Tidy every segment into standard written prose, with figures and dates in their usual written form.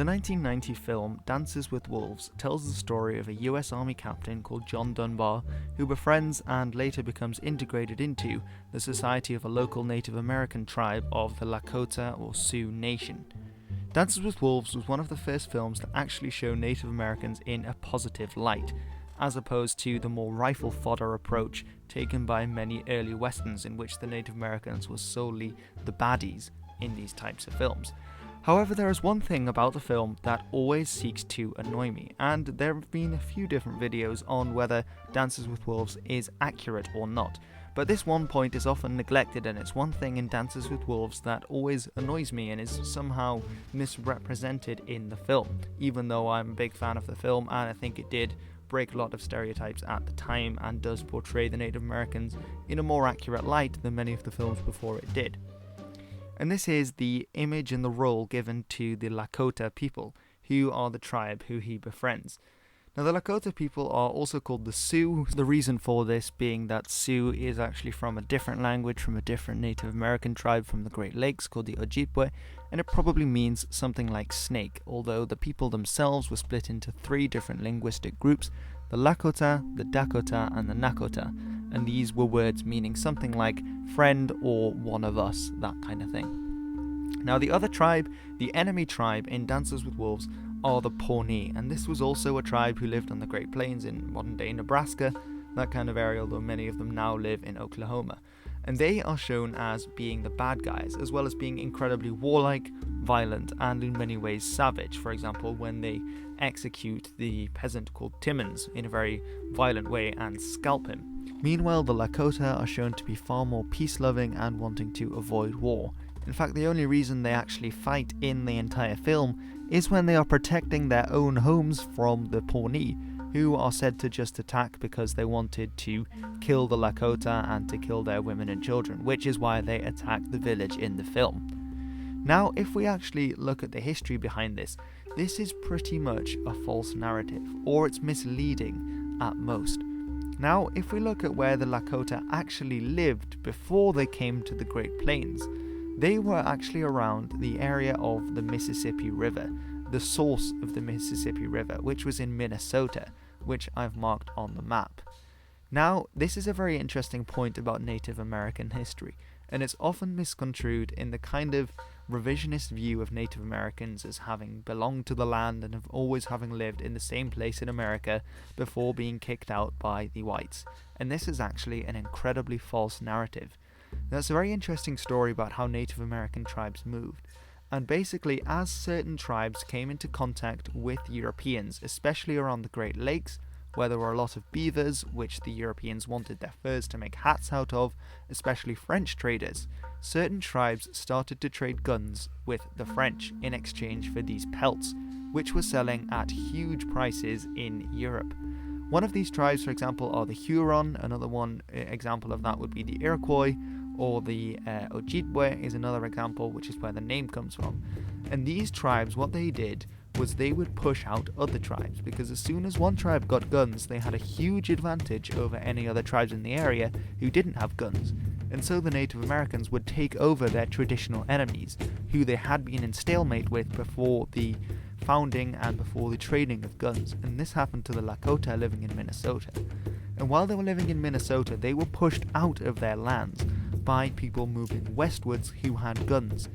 The 1990 film Dances with Wolves tells the story of a US Army captain called John Dunbar who befriends and later becomes integrated into the society of a local Native American tribe of the Lakota or Sioux Nation. Dances with Wolves was one of the first films to actually show Native Americans in a positive light, as opposed to the more rifle fodder approach taken by many early westerns in which the Native Americans were solely the baddies in these types of films. However, there is one thing about the film that always seeks to annoy me, and there have been a few different videos on whether Dances with Wolves is accurate or not. But this one point is often neglected, and it's one thing in Dances with Wolves that always annoys me and is somehow misrepresented in the film, even though I'm a big fan of the film and I think it did break a lot of stereotypes at the time and does portray the Native Americans in a more accurate light than many of the films before it did. And this is the image and the role given to the Lakota people, who are the tribe who he befriends. Now, the Lakota people are also called the Sioux, the reason for this being that Sioux is actually from a different language, from a different Native American tribe from the Great Lakes called the Ojibwe, and it probably means something like snake, although the people themselves were split into 3 different linguistic groups: the Lakota, the Dakota, and the Nakota, and these were words meaning something like friend or one of us, that kind of thing. Now, the other tribe, the enemy tribe in Dances with Wolves, are the Pawnee, and this was also a tribe who lived on the Great Plains in modern-day Nebraska, that kind of area, although many of them now live in Oklahoma. And they are shown as being the bad guys, as well as being incredibly warlike, violent, and in many ways savage. For example, when they execute the peasant called Timmons in a very violent way and scalp him. Meanwhile, the Lakota are shown to be far more peace-loving and wanting to avoid war. In fact, the only reason they actually fight in the entire film is when they are protecting their own homes from the Pawnee, who are said to just attack because they wanted to kill the Lakota and to kill their women and children, which is why they attacked the village in the film. Now, if we actually look at the history behind this is pretty much a false narrative, or it's misleading at most. Now, if we look at where the Lakota actually lived before they came to the Great Plains, they were actually around the area of the Mississippi River, the source of the Mississippi River, which was in Minnesota, which I've marked on the map. Now, this is a very interesting point about Native American history, and it's often misconstrued in the kind of revisionist view of Native Americans as having belonged to the land and of always having lived in the same place in America before being kicked out by the whites. And this is actually an incredibly false narrative. That's a very interesting story about how Native American tribes moved. And basically, as certain tribes came into contact with Europeans, especially around the Great Lakes, where there were a lot of beavers, which the Europeans wanted their furs to make hats out of, especially French traders, certain tribes started to trade guns with the French in exchange for these pelts, which were selling at huge prices in Europe. One of these tribes, for example, are the Huron. Another one example of that would be the Iroquois, or the Ojibwe is another example, which is where the name comes from. And these tribes, what they did was they would push out other tribes, because as soon as one tribe got guns, they had a huge advantage over any other tribes in the area who didn't have guns. And so the Native Americans would take over their traditional enemies, who they had been in stalemate with before the founding and before the trading of guns. And this happened to the Lakota living in Minnesota. And while they were living in Minnesota, they were pushed out of their lands by people moving westwards who had guns.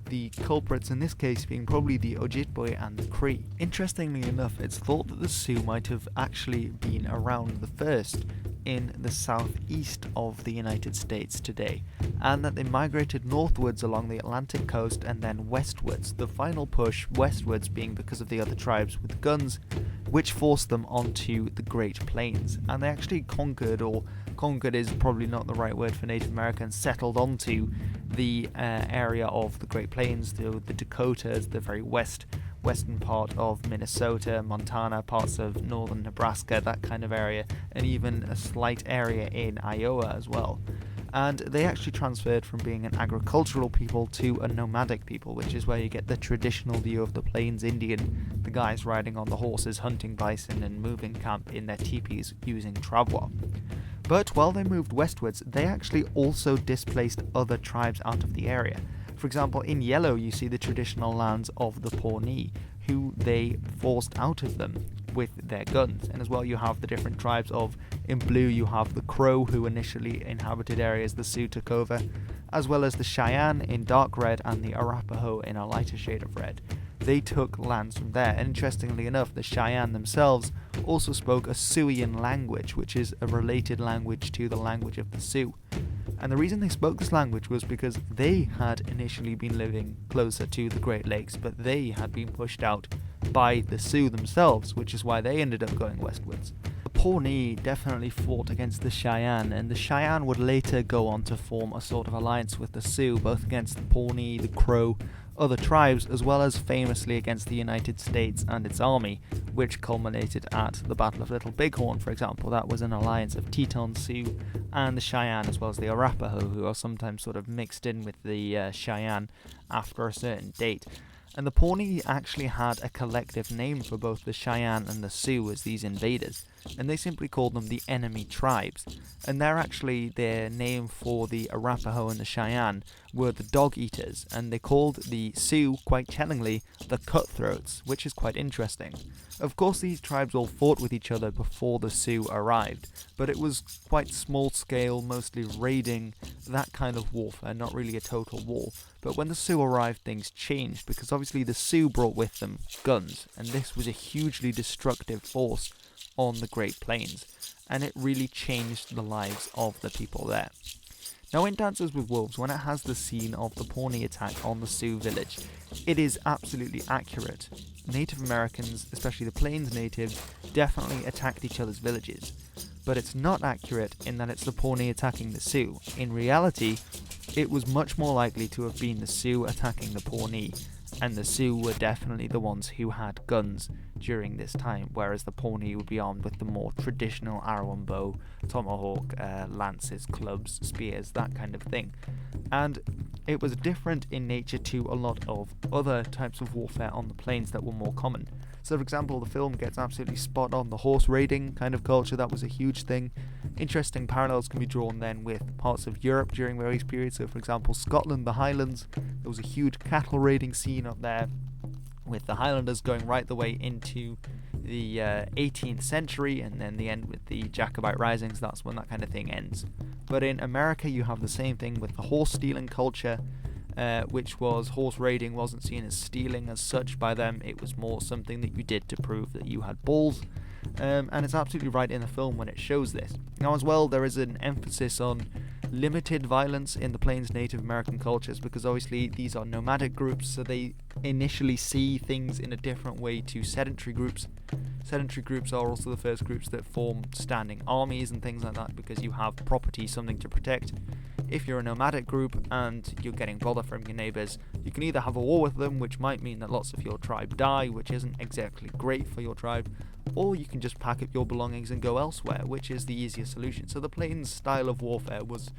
The culprits in this case being probably the Ojibwe and the Cree. Interestingly enough, it's thought that the Sioux might have actually been around the first in the southeast of the United States today, and that they migrated northwards along the Atlantic coast and then westwards, the final push westwards being because of the other tribes with guns, which forced them onto the Great Plains. And they actually conquered is probably not the right word for Native Americans, settled onto the area of the Great Plains, the Dakotas, the very western part of Minnesota, Montana, parts of northern Nebraska, that kind of area, and even a slight area in Iowa as well. And they actually transferred from being an agricultural people to a nomadic people, which is where you get the traditional view of the Plains Indian, the guys riding on the horses, hunting bison and moving camp in their teepees using travois. But while they moved westwards, they actually also displaced other tribes out of the area. For example, in yellow you see the traditional lands of the Pawnee, who they forced out of them with their guns. And as well, you have the different tribes of, in blue you have the Crow, who initially inhabited areas the Sioux took over, as well as the Cheyenne in dark red and the Arapaho in a lighter shade of red. They took lands from there, and interestingly enough, the Cheyenne themselves also spoke a Siouan language, which is a related language to the language of the Sioux. And the reason they spoke this language was because they had initially been living closer to the Great Lakes, but they had been pushed out by the Sioux themselves, which is why they ended up going westwards. The Pawnee definitely fought against the Cheyenne, and the Cheyenne would later go on to form a sort of alliance with the Sioux, both against the Pawnee, the Crow, other tribes, as well as famously against the United States and its army, which culminated at the Battle of Little Bighorn, for example. That was an alliance of Teton Sioux and the Cheyenne, as well as the Arapaho, who are sometimes sort of mixed in with the Cheyenne after a certain date. And the Pawnee actually had a collective name for both the Cheyenne and the Sioux as these invaders, and they simply called them the enemy tribes. And they're actually, their name for the Arapaho and the Cheyenne were the dog eaters, and they called the Sioux, quite tellingly, the cutthroats, which is quite interesting. Of course, these tribes all fought with each other before the Sioux arrived, but it was quite small scale, mostly raiding, that kind of warfare, not really a total war. But when the Sioux arrived, things changed, because obviously the Sioux brought with them guns, and this was a hugely destructive force on the Great Plains, and it really changed the lives of the people there. Now, in Dances with Wolves, when it has the scene of the Pawnee attack on the Sioux village, it is absolutely accurate. Native Americans, especially the Plains natives, definitely attacked each other's villages, but it's not accurate in that it's the Pawnee attacking the Sioux. In reality, it was much more likely to have been the Sioux attacking the Pawnee, and the Sioux were definitely the ones who had guns during this time, whereas the Pawnee would be armed with the more traditional arrow and bow, tomahawk, lances, clubs, spears, that kind of thing. And it was different in nature to a lot of other types of warfare on the plains that were more common. So, for example, the film gets absolutely spot on the horse raiding kind of culture. That was a huge thing. Interesting parallels can be drawn then with parts of Europe during various periods. So, for example, Scotland, the Highlands, there was a huge cattle raiding scene up there, with the Highlanders going right the way into the 18th century, and then the end with the Jacobite risings. That's when that kind of thing ends. But in America, you have the same thing with the horse stealing culture, which was horse raiding wasn't seen as stealing as such by them. It was more something that you did to prove that you had balls. And it's absolutely right in the film when it shows this. Now, as well, there is an emphasis on limited violence in the Plains Native American cultures, because obviously these are nomadic groups, so they initially see things in a different way to sedentary groups. Sedentary groups are also the first groups that form standing armies and things like that, because you have property, something to protect. If you're a nomadic group and you're getting bother from your neighbours, you can either have a war with them, which might mean that lots of your tribe die, which isn't exactly great for your tribe, or you can just pack up your belongings and go elsewhere, which is the easier solution. So the Plains style of warfare was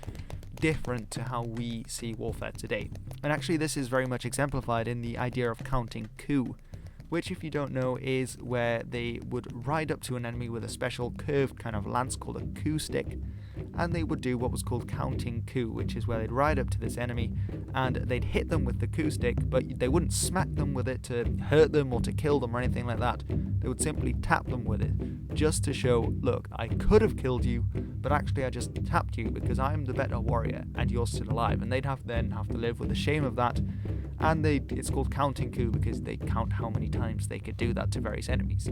different to how we see warfare today. And actually this is very much exemplified in the idea of counting coup, which, if you don't know, is where they would ride up to an enemy with a special curved kind of lance called a coup stick, and they would do what was called counting coup, which is where they'd ride up to this enemy and they'd hit them with the coup stick, but they wouldn't smack them with it to hurt them or to kill them or anything like that. They would simply tap them with it, just to show, look, I could have killed you, but actually I just tapped you because I'm the better warrior and you're still alive. And they'd then have to live with the shame of that, and it's called counting coup because they count how many times they could do that to various enemies.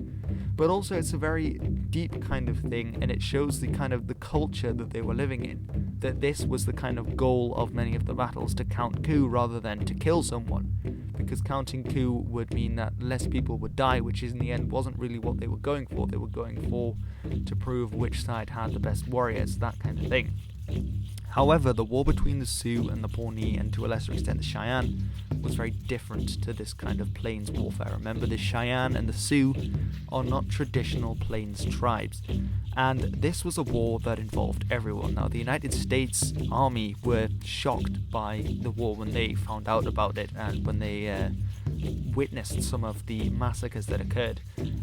But also it's a very deep kind of thing, and it shows the kind of the culture that they were living in, that this was the kind of goal of many of the battles, to count coup rather than to kill someone, because counting coup would mean that less people would die, which in the end wasn't really what they were going for. They were going for to prove which side had the best warriors, that kind of thing. However, the war between the Sioux and the Pawnee, and to a lesser extent the Cheyenne, was very different to this kind of plains warfare. Remember, the Cheyenne and the Sioux are not traditional plains tribes, and this was a war that involved everyone. Now, the United States Army were shocked by the war when they found out about it, and when they witnessed some of the massacres that occurred.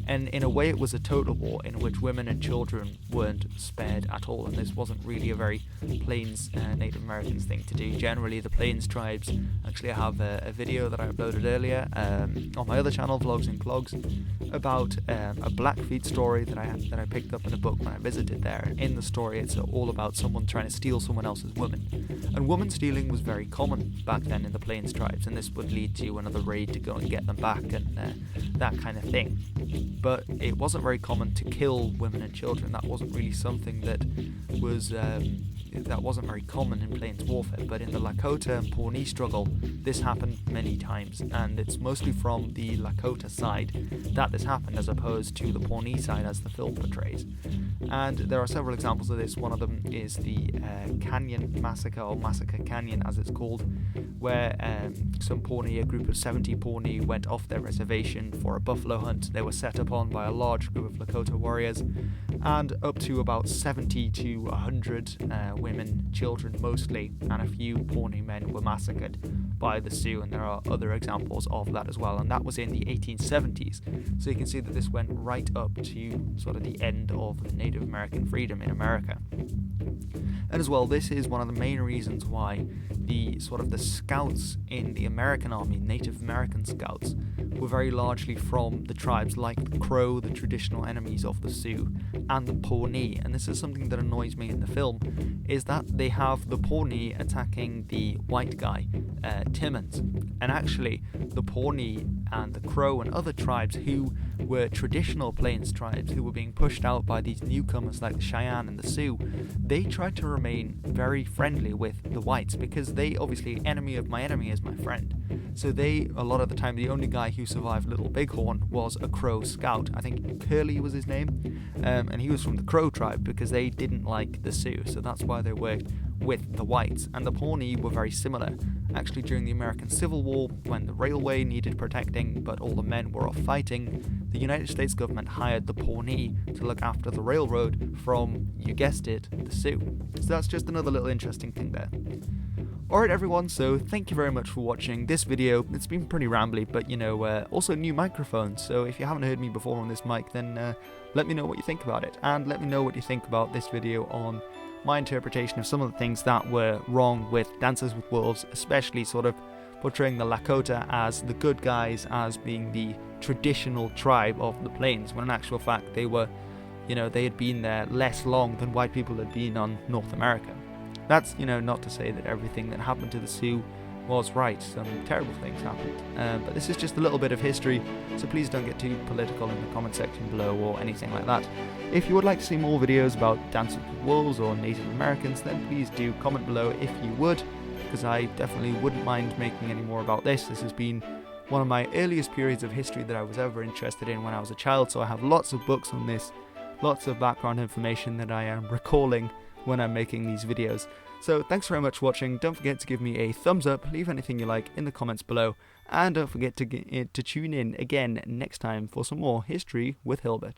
And in a way it was a total war in which women and children weren't spared at all, and this wasn't really a very Plains Native Americans thing to do. Generally the Plains tribes, actually I have a video that I uploaded earlier on my other channel, Vlogs and Clogs, about a Blackfeet story that I picked up in a book when I visited there. And in the story it's all about someone trying to steal someone else's woman. And woman stealing was very common back then in the Plains tribes, and this would lead to another raid to go and get them back and that kind of thing. But it wasn't very common to kill women and children. That wasn't really something that wasn't very common in Plains warfare. But in the Lakota and Pawnee struggle, this happened many times, and it's mostly from the Lakota side that this happened, as opposed to the Pawnee side as the film portrays. And there are several examples of this. One of them is the Canyon Massacre, or Massacre Canyon as it's called, where a group of 70 Pawnee went off their reservation for a buffalo hunt. They were set upon by a large group of Lakota warriors, and up to about 70 to 100 women, children mostly, and a few Pawnee men were massacred by the Sioux, and there are other examples of that as well, and that was in the 1870s. So you can see that this went right up to sort of the end of the Native American freedom in America. And as well, this is one of the main reasons why the scouts in the American army, Native American scouts, were very largely from the tribes like the Crow, the traditional enemies of the Sioux, and the Pawnee. And this is something that annoys me in the film, is that they have the Pawnee attacking the white guy, Timmons. And actually, the Pawnee and the Crow and other tribes who were traditional Plains tribes who were being pushed out by these newcomers like the Cheyenne and the Sioux, they tried to remain very friendly with the whites, because they obviously, enemy of my enemy is my friend. So they, a lot of the time, the only guy who survived Little Bighorn was a Crow scout. I think Curly was his name, and he was from the Crow tribe because they didn't like the Sioux, so that's why they worked with the whites. And the Pawnee were very similar. Actually, during the American Civil War, when the railway needed protecting but all the men were off fighting, the United States government hired the Pawnee to look after the railroad from, you guessed it, the Sioux. So that's just another little interesting thing there. Alright everyone, so thank you very much for watching this video. It's been pretty rambly, but also new microphones, so if you haven't heard me before on this mic, then let me know what you think about it, and let me know what you think about this video on my interpretation of some of the things that were wrong with Dances with Wolves, especially sort of portraying the Lakota as the good guys, as being the traditional tribe of the Plains, when in actual fact they were, they had been there less long than white people had been on North America. That's, not to say that everything that happened to the Sioux was right. Some terrible things happened. But this is just a little bit of history, so please don't get too political in the comment section below or anything like that. If you would like to see more videos about Dances with Wolves or Native Americans, then please do comment below if you would, because I definitely wouldn't mind making any more about this. This has been one of my earliest periods of history that I was ever interested in when I was a child, so I have lots of books on this, lots of background information that I am recalling when I'm making these videos. So thanks very much for watching. Don't forget to give me a thumbs up, leave anything you like in the comments below, and don't forget to tune in again next time for some more History with Hilbert.